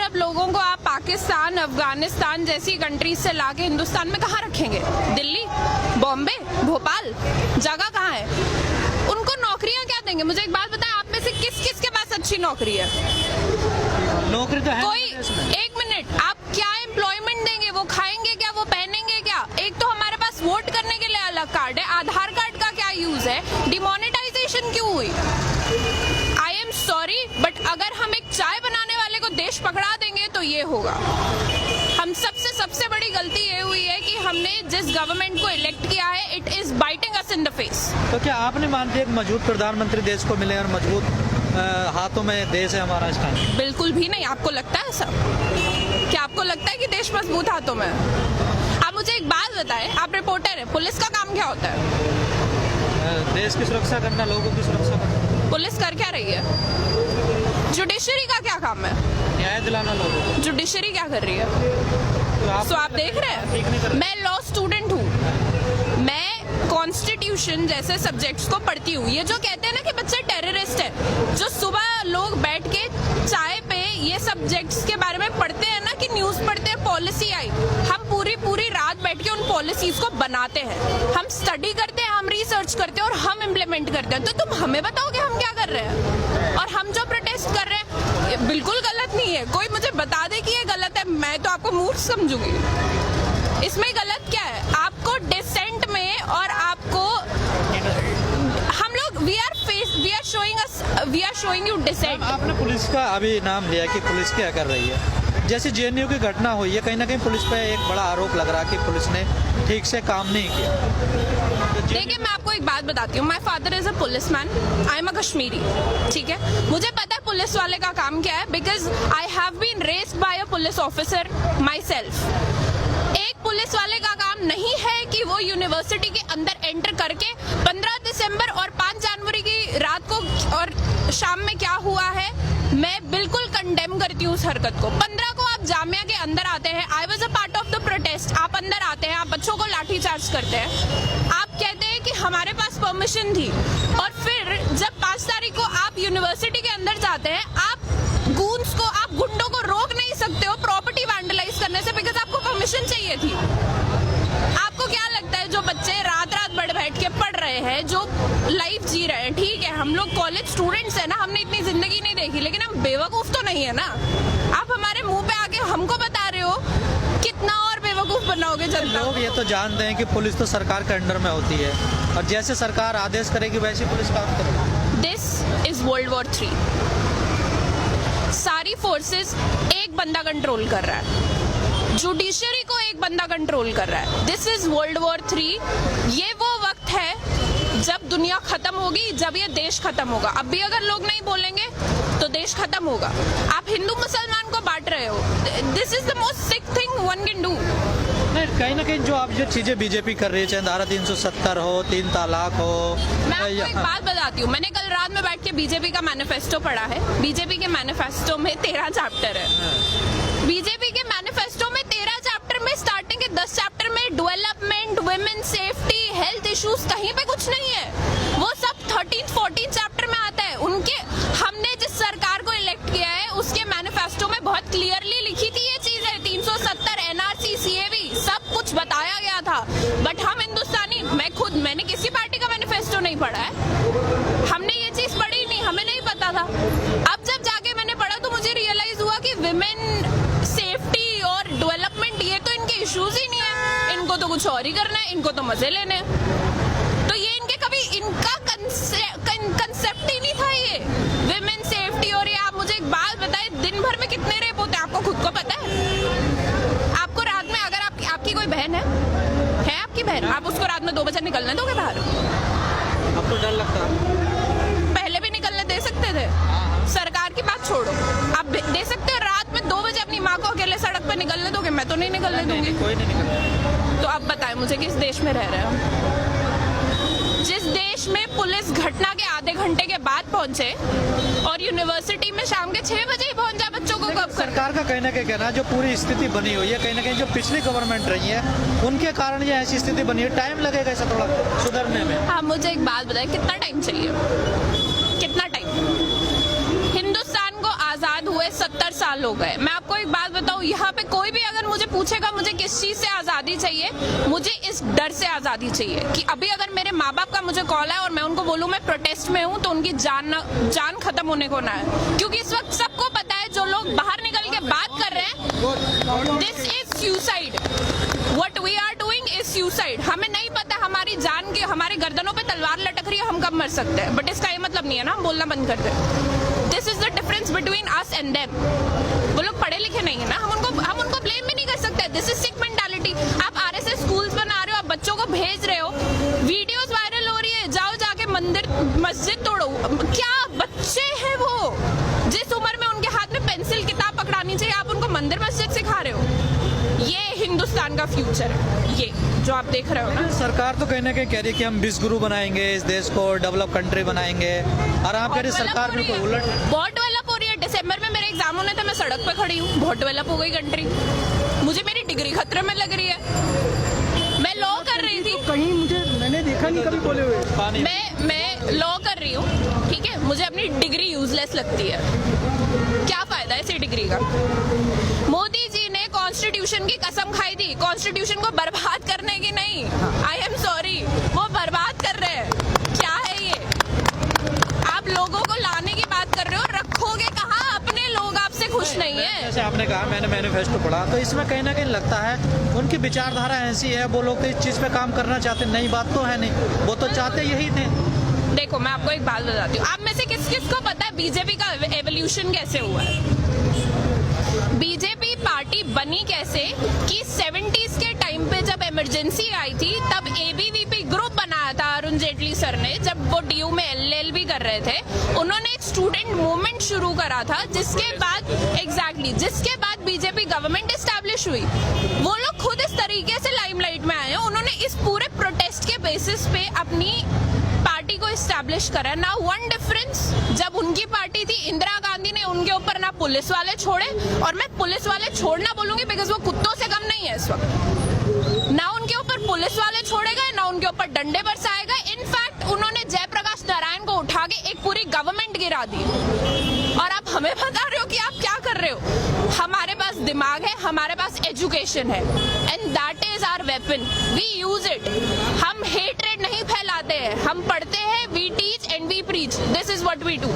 अरब लोगों को आप पाकिस्तान, अफगानिस्तान जैसी कंट्रीज से लाके हिंदुस्तान में कहाँ रखेंगे? दिल्ली, बॉम्बे, भोपाल, जगह कहाँ है? उनको नौकरियां क्या देंगे? मुझे एक बात बताएं, आप में से किस किस के पास अच्छी नौकरी है? नौकरी तो है कोई एक मिनट, आप क्या एम्प्लॉयमेंट देंगे? वो खाएंगे क्या? वो पहनेंगे क्या? एक तो हमारे पास वोट करने के लिए अलग कार्ड है, आधार कार्ड का क्या यूज है? डिमोनेटाइजेशन क्यों हुई? आई एम सॉरी, बट अगर हम एक चाय बनाने वाले को देश पकड़ा देंगे तो ये होगा। हम सबसे बड़ी गलती ये हुई है कि हमने जिस गवर्नमेंट को इलेक्ट किया है, it is biting us in the face. तो क्या आप नहीं मानते एक मजबूत प्रधानमंत्री देश को मिले और मजबूत हाथों में देश है हमारा इसका? बिल्कुल भी नहीं। आपको लगता है ऐसा? क्या आपको लगता है कि देश मजबूत हाथों में है? आप मुझे एक बात बताएं, आप रिपोर्टर हैं, पुलिस का काम क्या होता है? देश की सुरक्षा करना, लोगों की सुरक्षा करना। पुलिस कर क्या रही है? जुडिशरी का क्या काम है? न्याय दिलाना लोगों को। जुडिशरी क्या कर रही है? तो आप देख रहे हैं, मैं लॉ स्टूडेंट हूँ, मैं कॉन्स्टिट्यूशन जैसे सब्जेक्ट्स को पढ़ती हूँ। ये जो कहते हैं ना कि बच्चे टेररिस्ट है, जो सुबह लोग बैठ के चाय पे ये सब्जेक्ट्स के बारे में पढ़ते हैं ना, कि न्यूज पढ़ते हैं, पॉलिसी आई, हम पूरी रात बैठ के उन पॉलिसीज को बनाते हैं, हम स्टडी करते हैं, हम रिसर्च करते हैं और हम इम्प्लीमेंट करते हैं। तो तुम हमें बताओ कि हम क्या कर रहे हैं? और हम जो प्रोटेस्ट कर रहे हैं ये बिल्कुल गलत नहीं है। कोई मुझे बता दे कि ये गलत है, मैं तो आपको मूर्ख समझूंगी। इसमें गलत क्या है? आपको डिसेंट में और आपको हम लोग we are showing you decent. आपने पुलिस का अभी नाम लिया कि पुलिस क्या कर रही है। जैसे जेएनयू की घटना हुई है, कहीं ना कहीं पुलिस पे एक बड़ा आरोप लग रहा है कि पुलिस ने ठीक से काम नहीं किया। तो देखिए, मैं आपको एक बात बताती हूँ, my father is a police man, I am a Kashmiri, ठीक है? मुझे पता है पुलिस वाले का काम क्या है, because I have been raised by a police officer myself. एक पुलिस वाले का काम नहीं है कि वो यूनिवर्सिटी के अंदर एंटर करके 15 दिसंबर और 5 जनवरी की रात को और शाम में क्या हुआ है, मैं बिल्कुल कंडेम करती हूँ उस हरकत को। 15 को आप जामिया के अंदर आते हैं, I was a part of the protest, आप अंदर आते हैं, आप बच्चों को लाठीचार्ज करते हैं, आप कहते हैं कि हमारे पास परमिशन थी, और फिर जब 5 तारीख को आप यूनिवर्सिटी के अंदर जाते हैं, आप गूंस को, आप गुंडों को रोक नहीं सकते हो प्रॉपर्टी वैंडलाइज करने से, बिकॉज आपको परमिशन चाहिए थी। आपको क्या लगता है जो बच्चे रात बैठ के पढ़ रहे हैं, जो लाइफ जी रहे हैं, ठीक है, हम लोग कॉलेज स्टूडेंट्स हैं ना, हमने इतनी जिंदगी नहीं देखी, लेकिन हम बेवकूफ तो नहीं है ना। आप हमारे मुंह पे आके हमको बता रहे हो, कितना और बेवकूफ बनाओगे जनता? लोग ये तो जानते हैं कि पुलिस तो सरकार के अंडर में होती है, और जैसे सरकार आदेश करेगी वैसे पुलिस काम करेगी। This is world war 3। सारी फोर्सेस एक बंदा कंट्रोल कर रहा है, जुडिशरी को एक बंदा कंट्रोल कर रहा है। This is world war 3। ये वो वक्त है जब दुनिया खत्म होगी, जब ये देश खत्म होगा। अब भी अगर लोग नहीं बोलेंगे तो देश खत्म होगा। आप हिंदू मुसलमान को बांट रहे हो, this is the most sick thing one can do. नहीं, कहीं ना कहीं जो आप जो चीजें बीजेपी कर रही है, चाहे धारा 370 हो, 3 तलाक हो। मैं आपको एक बात बताती हूँ, मैंने कल रात में बैठ के बीजेपी का मैनिफेस्टो पढ़ा है। बीजेपी के मैनिफेस्टो में 13 चैप्टर है। बीजेपी के मैनिफेस्टो में 13 चैप्टर में स्टार्टिंग के 10 चैप्टर में development, women safety, health issues, कहीं पे कुछ नहीं है। वो सब 13-14 चैप्टर में आता है। उनके, हमने जिस सरकार को इलेक्ट किया है उसके मैनिफेस्टो में बहुत क्लियरली लिखी थी ये चीजें, 370, एनआरसी, सीएवी, सब कुछ बताया गया था। बट हम हिंदुस्तानी, मैंने किसी पार्टी का मैनिफेस्टो नहीं पढ़ा है, हमने ये चीज पढ़ी नहीं, हमें नहीं पता था। अब जब जाके मैंने पढ़ा तो मुझे रियलाइज हुआ कि विमेन सेफ्टी और डेवलपमेंट ये तो इनके इश्यूज ही नहीं है, इनको तो कुछ और ही करना है, इनको तो मजे लेने हैं। तो ये इनके कभी इनका कंसेप्ट ही नहीं था ये विमेन सेफ्टी। और ये आप मुझे एक बात बताएं, दिन भर में कितने रेप होते हैं आपको खुद को पता है? आपको रात में, अगर आपकी कोई बहन है आपकी बहन, आप उसको रात में 2 बजे निकलने दोगे बाहर? आपको डर लगता है? पहले भी निकलने दे सकते थे। सरकार की बात छोड़ो, आप दे सकते हो रात में 2 बजे अपनी माँ को अकेले सड़क पे निकलने दोगे? मैं तो नहीं निकलने दूंगी। कोई नहीं निकलता। तो अब बताएं मुझे, किस देश में रह रहे हो? जिस देश में पुलिस घटना के आधे घंटे के बाद पहुंचे और यूनिवर्सिटी में शाम के 6 बजे ही पहुंच जाए बच्चों को, कब? सरकार का कहीं ना कहीं कहना है जो पूरी स्थिति बनी हुई है, कहीं ना कहीं जो पिछली गवर्नमेंट रही है उनके कारण ये ऐसी स्थिति बनी है। टाइम लगेगा इसे थोड़ा सुधरने में। हाँ, मुझे एक बात बताएं, कितना टाइम चाहिए? कितना टाइम? हिंदुस्तान को आजाद हुए 70 साल हो गए। मैं आपको एक बात बताऊं, यहाँ पे कोई भी अगर मुझे पूछेगा मुझे किस चीज से आजादी चाहिए, मुझे इस डर से आजादी चाहिए कि अभी अगर मेरे माँ बाप का मुझे कॉल है और मैं उनको बोलूं मैं प्रोटेस्ट में हूँ, तो उनकी जान खत्म होने को ना है। क्योंकि इस वक्त सबको पता है जो लोग बाहर निकल के बात कर रहे हैं, this is suicide, what we are doing is suicide. हमें नहीं पता हमारी जान के हमारे गर्दनों पे तलवार लटक रही है, हम कब मर सकते हैं, बट इसका ये मतलब नहीं है ना हम बोलना बंद कर दें। This is the difference between us and them. वो लोग पढ़े लिखे नहीं है ना, हम उनको ब्लेम भी नहीं कर सकते। This is sick mentality. आप आरएसएस स्कूल्स बना रहे हो, आप बच्चों को भेज रहे हो, वीडियोस वायरल हो रही है, जाओ जाके मंदिर मस्जिद तोड़ो। क्या बच्चे हैं वो, जिस उम्र में उनके हाथ में पेंसिल किताब पकड़ानी चाहिए, आप उनको मंदिर मस्जिद सिखा रहे हो। ये हिंदुस्तान का फ्यूचर है, ये जो आप देख रहे हो ना। सरकार तो कहीं ना कहीं कह रही है कि हम विश्वगुरु बनाएंगे, इस देश को डेवलप कंट्री बनाएंगे, और आप कह रहे सरकार बिल्कुल उलट है। बहुत डेवलप हो रही है। दिसंबर में मेरे एग्जाम होने थे, मैं सड़क पे खड़ी हूँ, बहुत डेवलप हो गई कंट्री। मुझे मेरी डिग्री खतरे में लग रही है। मैं लॉ कर रही थी, कहीं मैंने देखा नहीं कभी बोले हुए। मैं लॉ कर रही हूँ, ठीक है, मुझे अपनी डिग्री यूजलेस लगती है। क्या फायदा है इसी डिग्री का। मोदी जी ने कॉन्स्टिट्यूशन की कसम खाई थी, कॉन्स्टिट्यूशन को बर्बाद करने की नहीं। आई एम सॉरी, वो बर्बाद कर रहे हैं। क्या है ये, आप लोगों को लाने की बात कर रहे हो, रखोगे कहाँ? अपने लोग आपसे खुश नहीं है। जैसे आपने कहा मैंने मैनिफेस्टो पढ़ा, तो इसमें कहीं ना कहीं लगता है उनकी विचारधारा ऐसी है, वो लोग तो इस चीज पे काम करना चाहते, नई बात तो है नहीं, वो तो चाहते यही थे। देखो मैं आपको एक बात बताती हूँ, आप में से किस किस को पता है बीजेपी का एवोल्यूशन कैसे हुआ है? बीजेपी पार्टी बनी कैसे कि 70s के टाइम पे जब इमरजेंसी आई थी, तब एबीवीपी ग्रुप बनाया था अरुण जेटली सर ने, जब वो डीयू में एलएलबी कर रहे थे। उन्होंने एक स्टूडेंट मूवमेंट शुरू करा था, जिसके बाद बीजेपी गवर्नमेंट एस्टैब्लिश हुई। वो लोग खुद इस तरीके से लाइमलाइट में आए हैं, उन्होंने इस पूरे प्रोटेस्ट के बेसिस पे अपनी पार्टी को एस्टैब्लिश करा। ना वन डिफरेंस, जब उनकी पार्टी थी इंदिरा गांधी ने उनके ऊपर ना पुलिस वाले छोड़े, और मैं पुलिस वाले छोड़ना बोलूंगी बिकॉज वो कुत्तों से कम नहीं है इस वक्त। ना उनके ऊपर पुलिस वाले छोड़े गए, ना उनके ऊपर डंडे बरसाए गए। इनफैक्ट उन्होंने जयप्रकाश नारायण को उठा के एक पूरी गवर्नमेंट गिरा दी। और आप हमें बता रहे हो कि आप क्या कर रहे हो? हमारे पास दिमाग है, हमारे पास एजुकेशन है, and that is our weapon, we use it. हम हेटरेड नहीं फैलाते हैं, हम पढ़ते हैं, we teach and we preach, this is what we do.